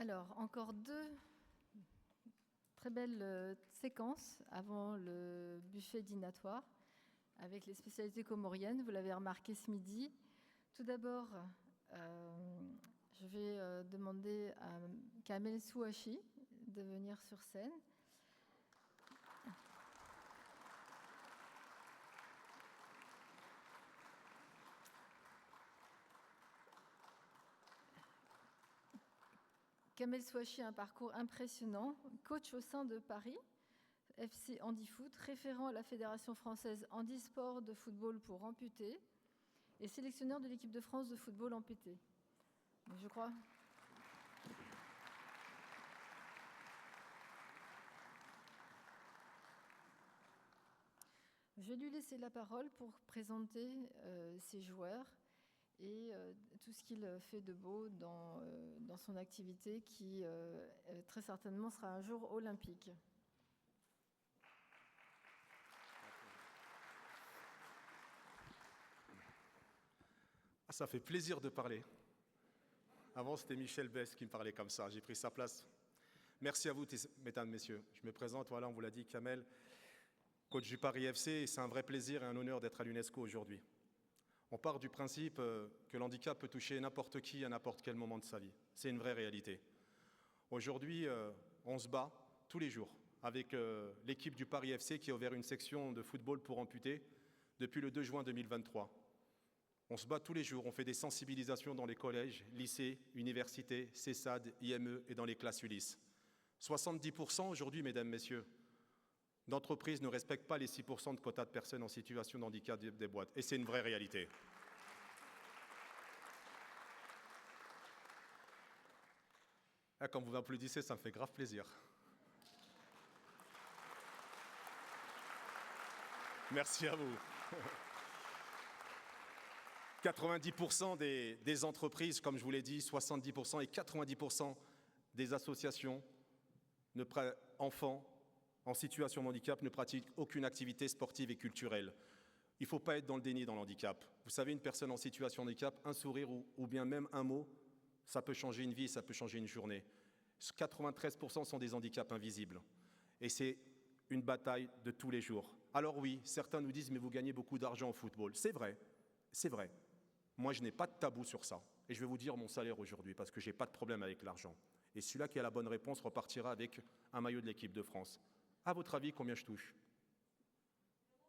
Alors, encore deux très belles séquences avant le buffet dînatoire avec les spécialités comoriennes. Vous l'avez remarqué ce midi. Tout d'abord, je vais demander à Kamel Souachi de venir sur scène. Kamel Souachi a un parcours impressionnant, coach au sein de Paris, FC Handifoot, référent à la Fédération française handisport de football pour amputés et sélectionneur de l'équipe de France de football amputé. Je crois. Je vais lui laisser la parole pour présenter ses joueurs et tout ce qu'il fait de beau dans son activité qui très certainement sera un jour olympique. Ça fait plaisir de parler. Avant, c'était Michel Bess qui me parlait comme ça. J'ai pris sa place. Merci à vous, mesdames, messieurs. Je me présente, voilà, on vous l'a dit, Kamel, coach du Paris FC. Et c'est un vrai plaisir et un honneur d'être à l'UNESCO aujourd'hui. On part du principe que l'handicap peut toucher n'importe qui à n'importe quel moment de sa vie. C'est une vraie réalité. Aujourd'hui, on se bat tous les jours avec l'équipe du Paris FC qui a ouvert une section de football pour amputés depuis le 2 juin 2023. On se bat tous les jours, on fait des sensibilisations dans les collèges, lycées, universités, CESAD, IME et dans les classes Ulysse. 70% aujourd'hui, mesdames, messieurs, d'entreprises ne respectent pas les 6% de quotas de personnes en situation de handicap des boîtes. Et c'est une vraie réalité. Ah, quand vous m'applaudissez, ça me fait grave plaisir. Merci à vous. 90% des entreprises, comme je vous l'ai dit, 70% et 90% des associations enfants en situation de handicap ne pratiquent aucune activité sportive et culturelle. Il ne faut pas être dans le déni dans l'handicap. Vous savez, une personne en situation de handicap, un sourire ou bien même un mot, ça peut changer une vie, ça peut changer une journée. 93% sont des handicaps invisibles. Et c'est une bataille de tous les jours. Alors oui, certains nous disent « mais vous gagnez beaucoup d'argent au football ». C'est vrai, c'est vrai. Moi, je n'ai pas de tabou sur ça. Et je vais vous dire mon salaire aujourd'hui, parce que je n'ai pas de problème avec l'argent. Et celui-là qui a la bonne réponse repartira avec un maillot de l'équipe de France. À votre avis, combien je touche?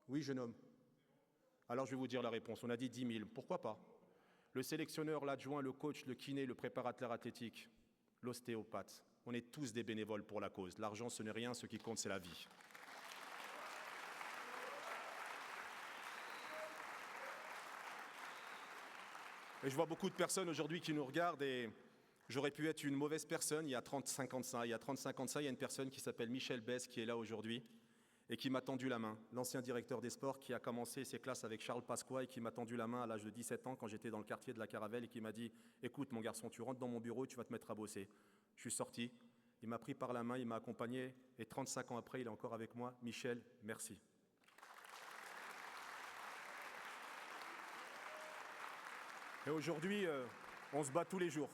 Oui, jeune homme. Alors, je vais vous dire la réponse. On a dit 10 000. Pourquoi pas? Le sélectionneur, l'adjoint, le coach, le kiné, le préparateur athlétique, l'ostéopathe. On est tous des bénévoles pour la cause. L'argent, ce n'est rien. Ce qui compte, c'est la vie. Et je vois beaucoup de personnes aujourd'hui qui nous regardent et j'aurais pu être une mauvaise personne il y a 35 ans de ça. Il y a 35 ans de ça, il y a une personne qui s'appelle Michel Bess qui est là aujourd'hui et qui m'a tendu la main. L'ancien directeur des sports qui a commencé ses classes avec Charles Pasqua et qui m'a tendu la main à l'âge de 17 ans quand j'étais dans le quartier de la Caravelle et qui m'a dit « Écoute mon garçon, tu rentres dans mon bureau et tu vas te mettre à bosser ». Je suis sorti, il m'a pris par la main, il m'a accompagné et 35 ans après, il est encore avec moi. Michel, merci. Et aujourd'hui, on se bat tous les jours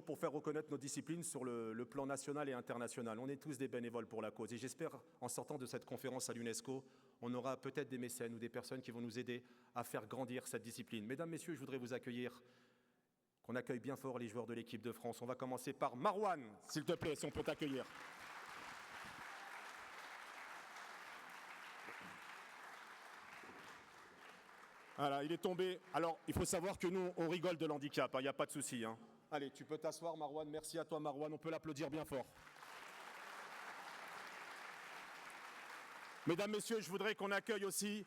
pour faire reconnaître nos disciplines sur le plan national et international. On est tous des bénévoles pour la cause. Et j'espère, en sortant de cette conférence à l'UNESCO, on aura peut-être des mécènes ou des personnes qui vont nous aider à faire grandir cette discipline. Mesdames, messieurs, je voudrais vous accueillir, qu'on accueille bien fort les joueurs de l'équipe de France. On va commencer par Marouane, s'il te plaît, si on peut t'accueillir. Voilà, il est tombé. Alors, il faut savoir que nous, on rigole de l'handicap, il n'y a pas de souci. Allez, tu peux t'asseoir, Marouane. Merci à toi, Marouane. On peut l'applaudir bien fort. Mesdames, messieurs, je voudrais qu'on accueille aussi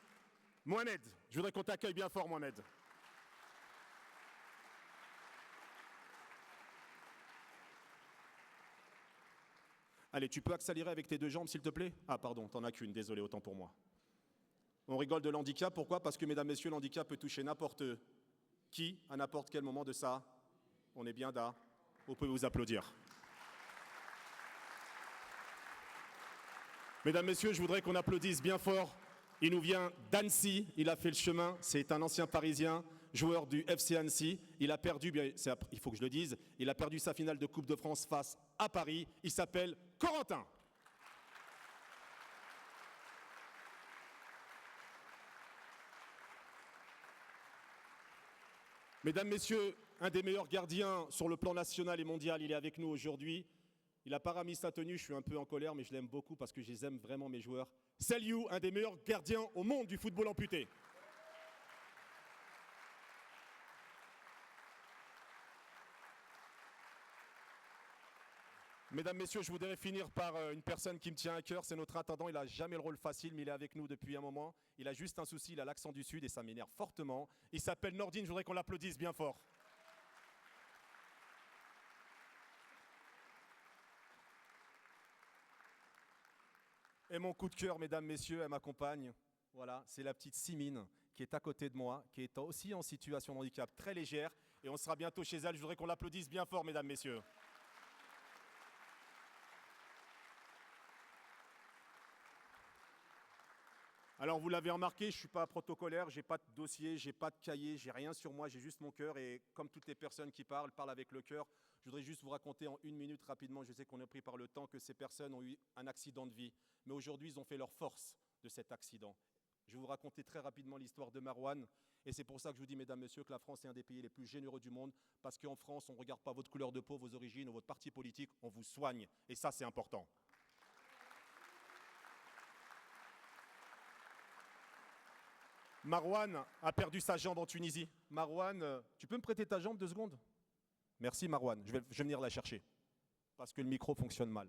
Mohamed. Je voudrais qu'on t'accueille bien fort, Mohamed. Allez, tu peux accélérer avec tes deux jambes, s'il te plaît? Ah, pardon, t'en as qu'une, désolé, autant pour moi. On rigole de l'handicap, pourquoi? Parce que, mesdames, messieurs, l'handicap peut toucher n'importe qui, à n'importe quel moment de ça. On est bien là, vous pouvez vous applaudir. Mesdames, messieurs, je voudrais qu'on applaudisse bien fort. Il nous vient d'Annecy, il a fait le chemin, c'est un ancien Parisien. joueur du FC Annecy. Il a perdu, il faut que je le dise, il a perdu sa finale de Coupe de France face à Paris. Il s'appelle Corentin. Mesdames, Messieurs, un des meilleurs gardiens sur le plan national et mondial, il est avec nous aujourd'hui. Il n'a pas remis sa tenue, je suis un peu en colère, mais je l'aime beaucoup parce que je les aime vraiment, mes joueurs. Saliou, un des meilleurs gardiens au monde du football amputé. Mesdames, Messieurs, je voudrais finir par une personne qui me tient à cœur, c'est notre intendant. Il n'a jamais le rôle facile, mais il est avec nous depuis un moment. Il a juste un souci, il a l'accent du Sud et ça m'énerve fortement. Il s'appelle Nordine, je voudrais qu'on l'applaudisse bien fort. Et mon coup de cœur, mesdames, messieurs, elle m'accompagne. Voilà, c'est la petite Simine qui est à côté de moi, qui est aussi en situation de handicap très légère. Et on sera bientôt chez elle. Je voudrais qu'on l'applaudisse bien fort, mesdames, messieurs. Alors, vous l'avez remarqué, je ne suis pas protocolaire, je n'ai pas de dossier, je n'ai pas de cahier, je n'ai rien sur moi, j'ai juste mon cœur. Et comme toutes les personnes qui parlent avec le cœur, je voudrais juste vous raconter en 1 minute rapidement, je sais qu'on est pris par le temps, que ces personnes ont eu un accident de vie. Mais aujourd'hui, ils ont fait leur force de cet accident. Je vais vous raconter très rapidement l'histoire de Marouane. Et c'est pour ça que je vous dis, mesdames, messieurs, que la France est un des pays les plus généreux du monde. Parce qu'en France, on ne regarde pas votre couleur de peau, vos origines ou votre parti politique, on vous soigne. Et ça, c'est important. Marouane a perdu sa jambe en Tunisie. Marouane, tu peux me prêter ta jambe 2 secondes? Merci Marouane, je vais venir la chercher. Parce que le micro fonctionne mal.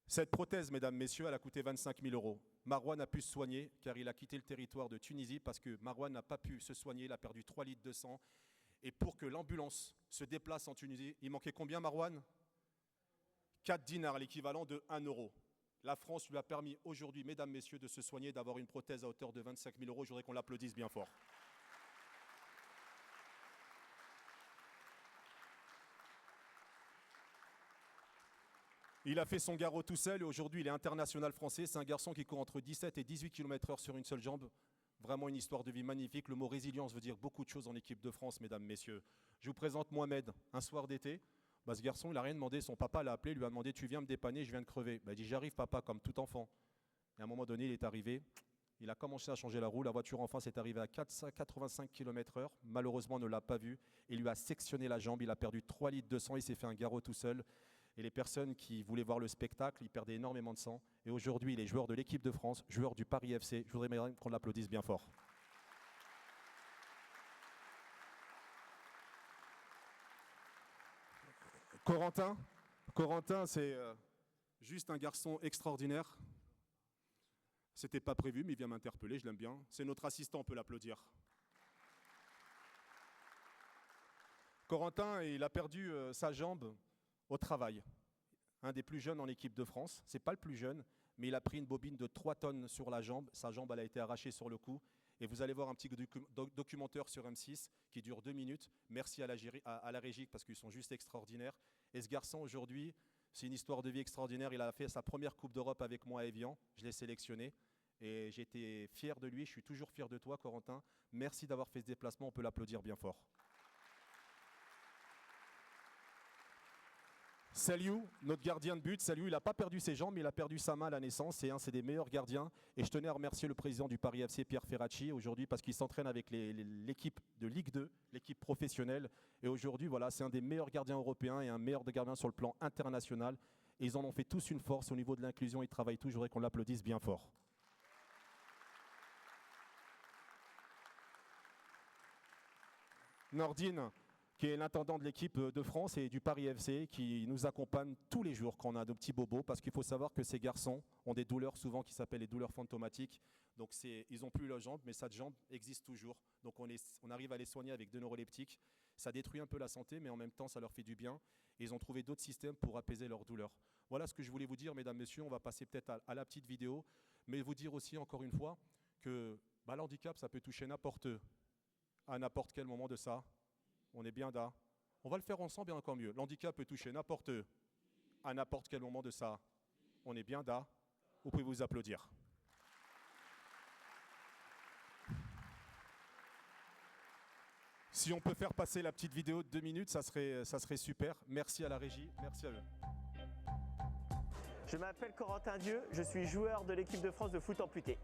Cette prothèse, mesdames, messieurs, elle a coûté 25 000 €. Marouane a pu se soigner car il a quitté le territoire de Tunisie parce que Marouane n'a pas pu se soigner, il a perdu 3 litres de sang. Et pour que l'ambulance se déplace en Tunisie, il manquait combien Marouane? 4 dinars, l'équivalent de 1 €. La France lui a permis aujourd'hui, mesdames, messieurs, de se soigner, d'avoir une prothèse à hauteur de 25 000 €. Je voudrais qu'on l'applaudisse bien fort. Il a fait son garrot tout seul et aujourd'hui il est international français. C'est un garçon qui court entre 17 et 18 km/h sur une seule jambe. Vraiment une histoire de vie magnifique. Le mot résilience veut dire beaucoup de choses en équipe de France, mesdames, messieurs. Je vous présente Mohamed, un soir d'été. Ce garçon, il n'a rien demandé. Son papa l'a appelé, lui a demandé « Tu viens me dépanner, je viens de crever ». Il dit « J'arrive papa », comme tout enfant. Et à un moment donné, il est arrivé. Il a commencé à changer la roue. La voiture en face est arrivée à 85 km/h. Malheureusement, on ne l'a pas vu. Il lui a sectionné la jambe. Il a perdu 3 litres de sang. Il s'est fait un garrot tout seul. Et les personnes qui voulaient voir le spectacle, ils perdaient énormément de sang. Et aujourd'hui, il est joueur de l'équipe de France, joueur du Paris FC. Je voudrais qu'on l'applaudisse bien fort. Corentin, c'est juste un garçon extraordinaire. C'était pas prévu, mais il vient m'interpeller, je l'aime bien. C'est notre assistant, on peut l'applaudir. Corentin, il a perdu sa jambe au travail. Un des plus jeunes en équipe de France. C'est pas le plus jeune, mais il a pris une bobine de 3 tonnes sur la jambe. Sa jambe, elle a été arrachée sur le coup. Et vous allez voir un petit documentaire sur M6 qui dure 2 minutes. Merci à la régie parce qu'ils sont juste extraordinaires. Et ce garçon, aujourd'hui, c'est une histoire de vie extraordinaire. Il a fait sa première Coupe d'Europe avec moi à Évian. Je l'ai sélectionné. Et j'étais fier de lui. Je suis toujours fier de toi, Corentin. Merci d'avoir fait ce déplacement. On peut l'applaudir bien fort. Saliou, notre gardien de but, Saliou, il n'a pas perdu ses jambes, mais il a perdu sa main à la naissance. C'est des meilleurs gardiens. Et je tenais à remercier le président du Paris FC, Pierre Ferracci, aujourd'hui, parce qu'il s'entraîne avec l'équipe de Ligue 2, l'équipe professionnelle. Et aujourd'hui, voilà, c'est un des meilleurs gardiens européens et un meilleur gardien sur le plan international. Et ils en ont fait tous une force au niveau de l'inclusion. Ils travaillent tous. Je voudrais qu'on l'applaudisse bien fort. Nordine, qui est l'intendant de l'équipe de France et du Paris FC, qui nous accompagne tous les jours quand on a nos petits bobos, parce qu'il faut savoir que ces garçons ont des douleurs souvent qui s'appellent les douleurs fantomatiques. Donc ils n'ont plus leur jambe, mais cette jambe existe toujours. Donc on arrive à les soigner avec 2 neuroleptiques. Ça détruit un peu la santé, mais en même temps, ça leur fait du bien. Et ils ont trouvé d'autres systèmes pour apaiser leurs douleurs. Voilà ce que je voulais vous dire, mesdames, messieurs. On va passer peut-être à la petite vidéo, mais vous dire aussi, encore une fois, que l'handicap, ça peut toucher n'importe eux, à n'importe quel moment de ça. On est bien là. On va le faire ensemble et encore mieux. L'handicap peut toucher n'importe eux, à n'importe quel moment de ça. On est bien là. Vous pouvez vous applaudir. Si on peut faire passer la petite vidéo de 2 minutes, ça serait super. Merci à la régie, merci à eux. Je m'appelle Corentin Dieu, je suis joueur de l'équipe de France de foot amputé.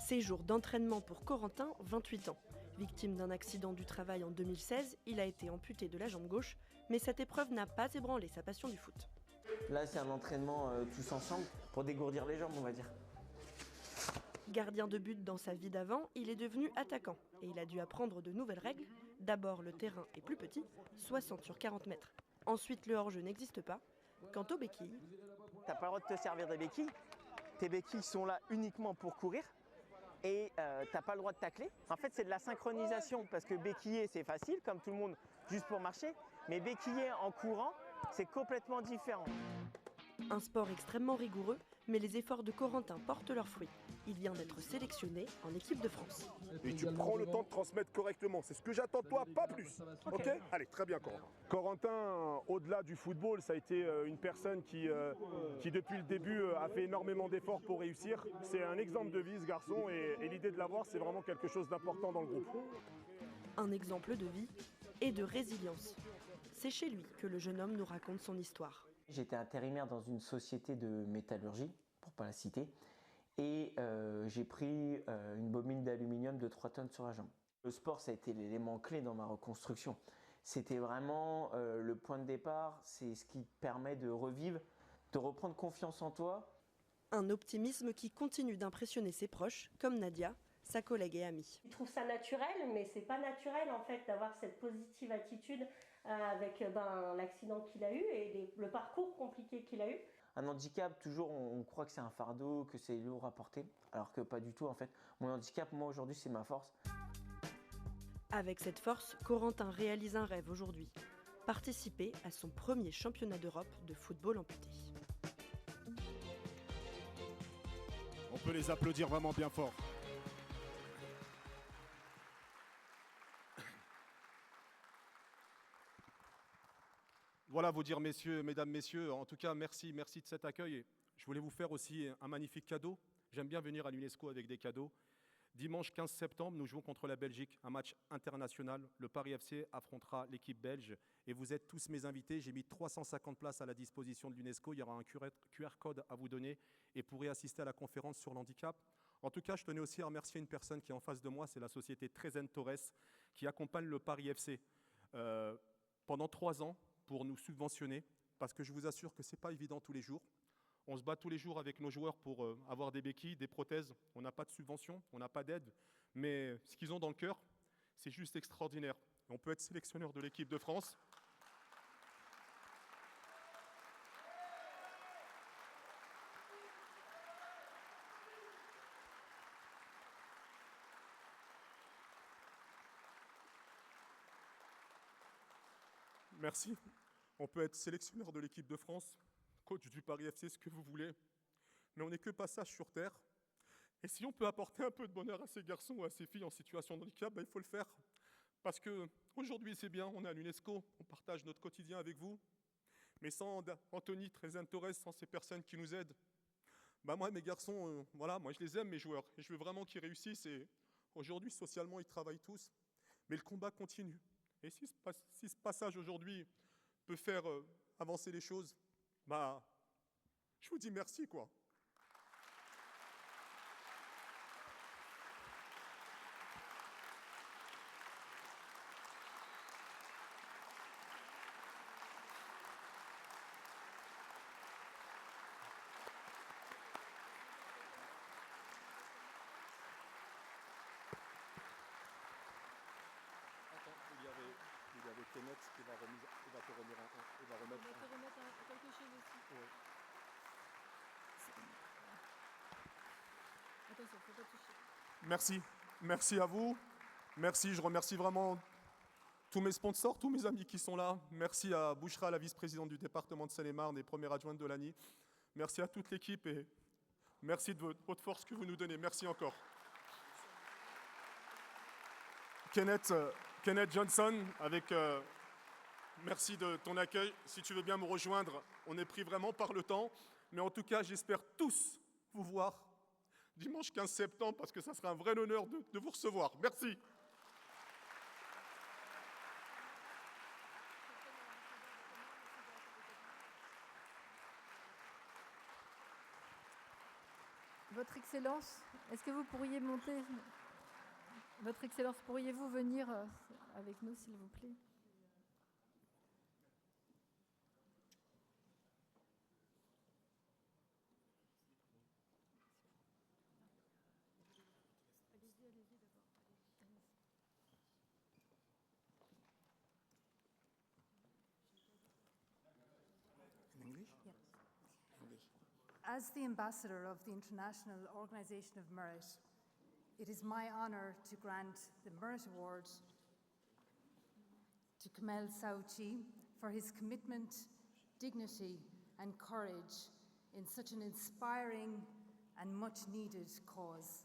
Séjour d'entraînement pour Corentin, 28 ans. Victime d'un accident du travail en 2016, il a été amputé de la jambe gauche, mais cette épreuve n'a pas ébranlé sa passion du foot. Là, c'est un entraînement tous ensemble pour dégourdir les jambes, on va dire. Gardien de but dans sa vie d'avant, il est devenu attaquant et il a dû apprendre de nouvelles règles. D'abord, le terrain est plus petit, 60 sur 40 mètres. Ensuite, le hors-jeu n'existe pas. Quant aux béquilles... T'as pas le droit de te servir des béquilles. Tes béquilles sont là uniquement pour courir et t'as pas le droit de tacler. En fait, c'est de la synchronisation parce que béquiller, c'est facile, comme tout le monde, juste pour marcher. Mais béquiller en courant, c'est complètement différent. Un sport extrêmement rigoureux, mais les efforts de Corentin portent leurs fruits. Il vient d'être sélectionné en équipe de France. Et tu prends le temps de transmettre correctement. C'est ce que j'attends de toi, pas plus. Ok ? Allez, très bien, Corentin. Corentin, au-delà du football, ça a été une personne qui depuis le début, a fait énormément d'efforts pour réussir. C'est un exemple de vie, ce garçon, et l'idée de l'avoir, c'est vraiment quelque chose d'important dans le groupe. Un exemple de vie et de résilience. C'est chez lui que le jeune homme nous raconte son histoire. J'étais intérimaire dans une société de métallurgie, pour pas la citer, et j'ai pris une bobine d'aluminium de 3 tonnes sur la jambe. Le sport, ça a été l'élément clé dans ma reconstruction. C'était vraiment le point de départ, c'est ce qui permet de revivre, de reprendre confiance en toi. Un optimisme qui continue d'impressionner ses proches, comme Nadia, sa collègue et amie. Je trouve ça naturel, mais c'est pas naturel en fait d'avoir cette positive attitude avec l'accident qu'il a eu et le parcours compliqué qu'il a eu. Un handicap, toujours on croit que c'est un fardeau, que c'est lourd à porter, alors que pas du tout en fait. Mon handicap, moi aujourd'hui, c'est ma force. Avec cette force, Corentin réalise un rêve aujourd'hui. Participer à son premier championnat d'Europe de football amputé. On peut les applaudir vraiment bien fort. Voilà, vous dire, messieurs, mesdames, messieurs, en tout cas, merci de cet accueil. Et je voulais vous faire aussi un magnifique cadeau. J'aime bien venir à l'UNESCO avec des cadeaux. Dimanche 15 septembre, nous jouons contre la Belgique, un match international. Le Paris FC affrontera l'équipe belge. Et vous êtes tous mes invités. J'ai mis 350 places à la disposition de l'UNESCO. Il y aura un QR code à vous donner et pourrez assister à la conférence sur l'handicap. En tout cas, je tenais aussi à remercier une personne qui est en face de moi, c'est la société Trezen Torres, qui accompagne le Paris FC pendant 3 ans pour nous subventionner, parce que je vous assure que ce n'est pas évident tous les jours. On se bat tous les jours avec nos joueurs pour avoir des béquilles, des prothèses. On n'a pas de subvention, on n'a pas d'aide, mais ce qu'ils ont dans le cœur, c'est juste extraordinaire. On peut être sélectionneur de l'équipe de France. Merci. On peut être sélectionneur de l'équipe de France, coach du Paris FC, ce que vous voulez, mais on n'est que passage sur terre. Et si on peut apporter un peu de bonheur à ces garçons ou à ces filles en situation de handicap, il faut le faire. Parce qu'aujourd'hui, c'est bien, on est à l'UNESCO, on partage notre quotidien avec vous. Mais sans Anthony Trezen Torres, sans ces personnes qui nous aident, moi, mes garçons, voilà, moi je les aime, mes joueurs. Et je veux vraiment qu'ils réussissent. Et aujourd'hui, socialement, ils travaillent tous. Mais le combat continue. Et si ce passage aujourd'hui peut faire avancer les choses, je vous dis merci, quoi. Il y avait Kenneth qui va te remettre quelque chose aussi. Ouais. Attention, faut pas toucher. Merci à vous. Merci, je remercie vraiment tous mes sponsors, tous mes amis qui sont là. Merci à Bouchra, la vice-présidente du département de Seine-et-Marne et première adjointe de l'ANI. Merci à toute l'équipe et merci de votre force que vous nous donnez. Merci encore. Kenneth Johnson, merci de ton accueil. Si tu veux bien me rejoindre, on est pris vraiment par le temps. Mais en tout cas, j'espère tous vous voir dimanche 15 septembre parce que ça sera un vrai honneur de vous recevoir. Merci. Votre Excellence, est-ce que vous pourriez monter? Votre Excellence, pourriez-vous venir avec nous, s'il vous plaît? As the ambassador of the International Organization of Merit, it is my honor to grant the Merit Award to Kamel Saouchi for his commitment, dignity, and courage in such an inspiring and much needed cause.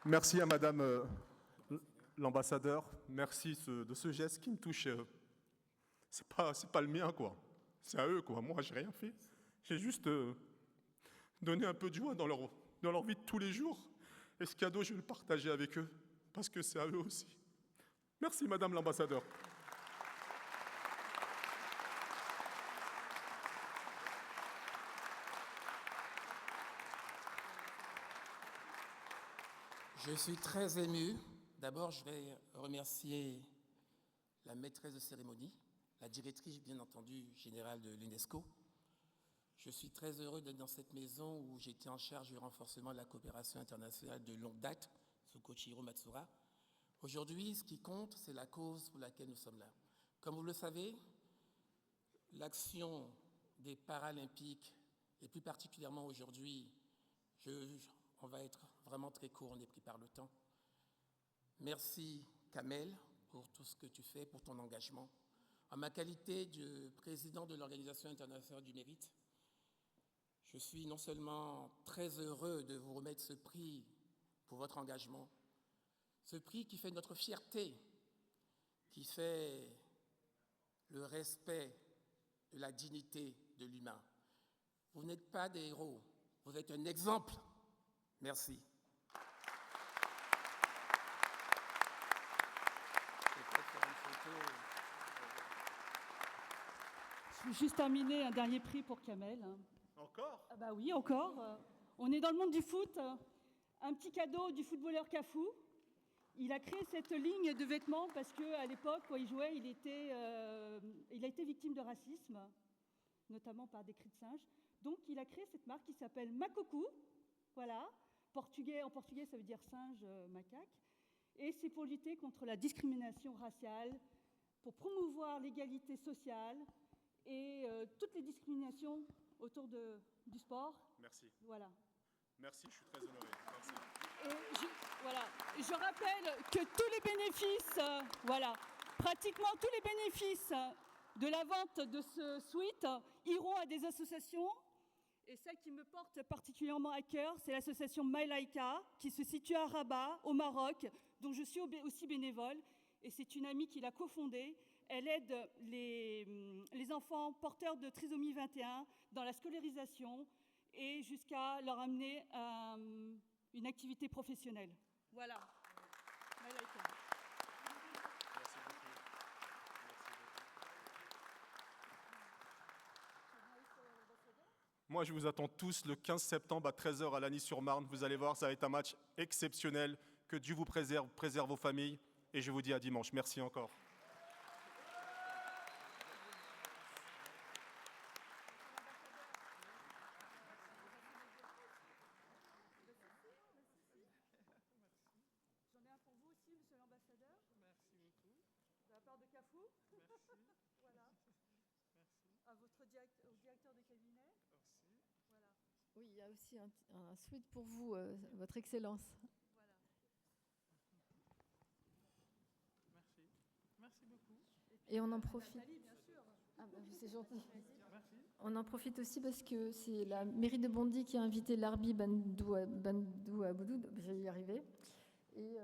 Merci à Madame l'ambassadeur. Merci de ce geste qui me touche. C'est pas le mien, quoi. C'est à eux, quoi. Moi, j'ai rien fait. J'ai juste donné un peu de joie dans leur vie de tous les jours. Et ce cadeau, je vais le partager avec eux, parce que c'est à eux aussi. Merci, Madame l'ambassadeur. Je suis très ému. D'abord, je vais remercier la maîtresse de cérémonie, la directrice, bien entendu, générale de l'UNESCO. Je suis très heureux d'être dans cette maison où j'étais en charge du renforcement de la coopération internationale de longue date, sous Koichiro Matsura. Aujourd'hui, ce qui compte, c'est la cause pour laquelle nous sommes là. Comme vous le savez, l'action des Paralympiques, et plus particulièrement aujourd'hui, on va être vraiment très court, on est pris par le temps. Merci Kamel pour tout ce que tu fais, pour ton engagement. En ma qualité de président de l'Organisation internationale du mérite, je suis non seulement très heureux de vous remettre ce prix pour votre engagement, ce prix qui fait notre fierté, qui fait le respect de la dignité de l'humain. Vous n'êtes pas des héros, vous êtes un exemple. Merci. Je vais juste terminer un dernier prix pour Kamel. Encore? Ah bah oui, encore. On est dans le monde du foot. Un petit cadeau du footballeur Cafou. Il a créé cette ligne de vêtements parce qu'à l'époque, quand il jouait, il a été victime de racisme, notamment par des cris de singe. Donc, il a créé cette marque qui s'appelle Macocu. Voilà. En portugais, ça veut dire singe, macaque. Et c'est pour lutter contre la discrimination raciale, pour promouvoir l'égalité sociale et toutes les discriminations autour du sport. Merci. Voilà. Merci, je suis très honoré. Merci. Et je rappelle que tous les bénéfices, pratiquement tous les bénéfices de la vente de ce sweat iront à des associations. Et celle qui me porte particulièrement à cœur, c'est l'association Maïlaïka, qui se situe à Rabat, au Maroc, dont je suis aussi bénévole. Et c'est une amie qui l'a cofondée. Elle aide les enfants porteurs de trisomie 21 dans la scolarisation et jusqu'à leur amener une activité professionnelle. Voilà. Maïlaïka. Moi, je vous attends tous le 15 septembre à 13h à Lagny-sur-Marne. Vous allez voir, ça va être un match exceptionnel. Que Dieu vous préserve vos familles. Et je vous dis à dimanche. Merci encore. J'en ai un pour vous aussi, monsieur l'ambassadeur. Merci beaucoup. De la part de Cafou. Merci. Voilà. Merci. À votre directeur de cabinet. Oui, il y a aussi un sweat pour vous, Votre Excellence. Voilà. Merci. Merci beaucoup. Et on en profite. Nathalie, bien sûr. Ah bah, c'est gentil. On en profite aussi parce que c'est la mairie de Bondy qui a invité Larbi Bandou Aboudou, je vais y arriver. Et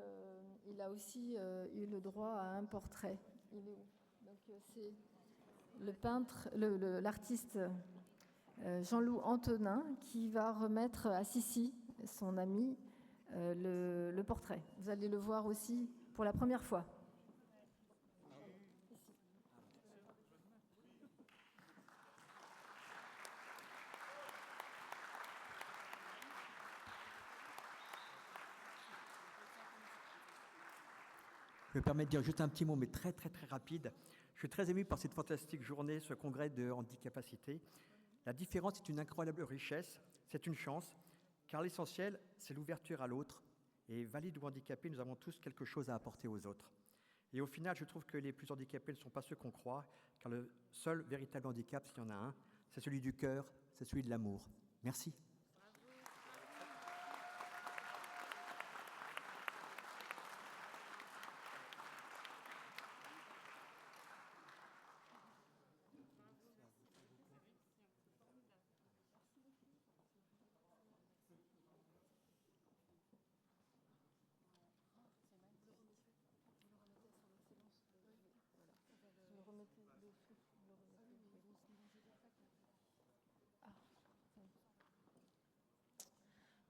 il a aussi eu le droit à un portrait. Il est où? Donc c'est le peintre, l'artiste Jean-Loup Antonin qui va remettre à Sissi, son ami, le portrait. Vous allez le voir aussi pour la première fois. Je me permets de dire juste un petit mot, mais très rapide. Je suis très ému par cette fantastique journée, ce congrès de handicapacité. La différence est une incroyable richesse, c'est une chance, car l'essentiel, c'est l'ouverture à l'autre. Et valides ou handicapés, nous avons tous quelque chose à apporter aux autres. Et au final, je trouve que les plus handicapés ne sont pas ceux qu'on croit, car le seul véritable handicap, s'il y en a un, c'est celui du cœur, c'est celui de l'amour. Merci.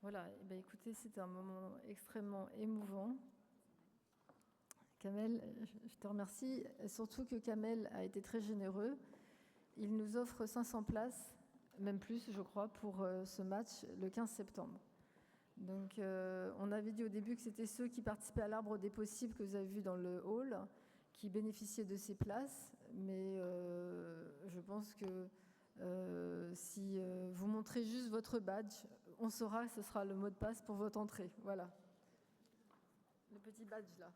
Voilà, eh bien, écoutez, c'était un moment extrêmement émouvant. Kamel, je te remercie, surtout que Kamel a été très généreux. Il nous offre 500 places, même plus, je crois, pour ce match le 15 septembre. Donc, on avait dit au début que c'était ceux qui participaient à l'Arbre des possibles que vous avez vu dans le hall qui bénéficiaient de ces places. Mais je pense que si vous montrez juste votre badge, on saura que ce sera le mot de passe pour votre entrée. Voilà. Le petit badge là.